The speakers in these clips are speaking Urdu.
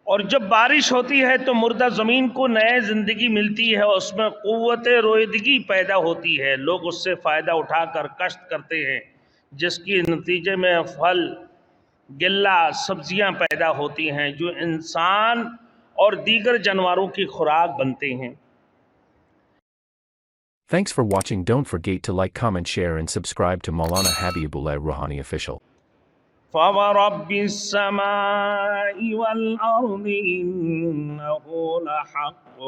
اور جب بارش ہوتی ہے تو مردہ زمین کو نئے زندگی ملتی ہے، اس میں قوت رویدگی پیدا ہوتی ہے، لوگ اس سے فائدہ اٹھا کر کشت کرتے ہیں، جس کے نتیجے میں پھل غلہ سبزیاں پیدا ہوتی ہیں جو انسان اور دیگر جانوروں کی خوراک بنتے ہیں۔ Thanks for watching. Don't forget to like, comment, share and subscribe to Maulana Habibullah Rohani official. فَوَرَبِّ السَّمَاءِ وَالْأَرْضِ إِنَّهُ لَحَقٌّ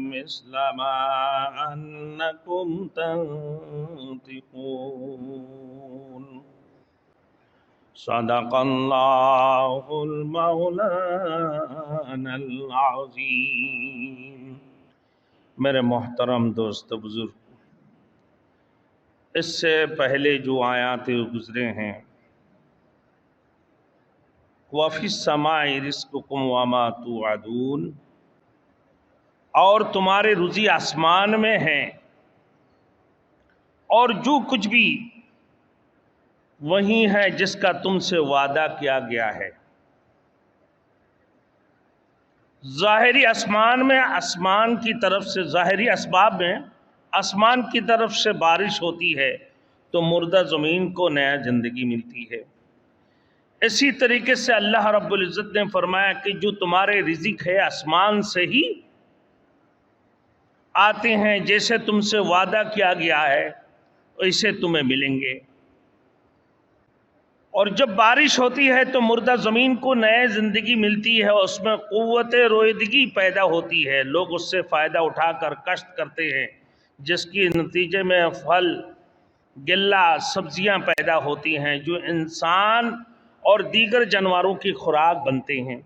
مِثْلَ مَا أَنَّكُمْ تَنطِقُونَ صدق اللہ المولانا العظیم۔ میرے محترم دوست بزرگ، اس سے پہلے جو آیات گزرے ہیں، وَفِي السَّمَاءِ رِزْقُكُمْ وَمَا تُوعَدُونَ، اور تمہارے روزی آسمان میں ہے اور جو کچھ بھی وہی ہے جس کا تم سے وعدہ کیا گیا ہے۔ ظاہری آسمان میں آسمان کی طرف سے، ظاہری اسباب میں آسمان کی طرف سے بارش ہوتی ہے تو مردہ زمین کو نیا زندگی ملتی ہے۔ اسی طریقے سے اللہ رب العزت نے فرمایا کہ جو تمہارے رزق ہے آسمان سے ہی آتے ہیں، جیسے تم سے وعدہ کیا گیا ہے ویسے تمہیں ملیں گے۔ اور جب بارش ہوتی ہے تو مردہ زمین کو نئے زندگی ملتی ہے، اس میں قوت رویدگی پیدا ہوتی ہے، لوگ اس سے فائدہ اٹھا کر کشت کرتے ہیں، جس کے نتیجے میں پھل غلہ سبزیاں پیدا ہوتی ہیں جو انسان اور دیگر جانوروں کی خوراک بنتے ہیں۔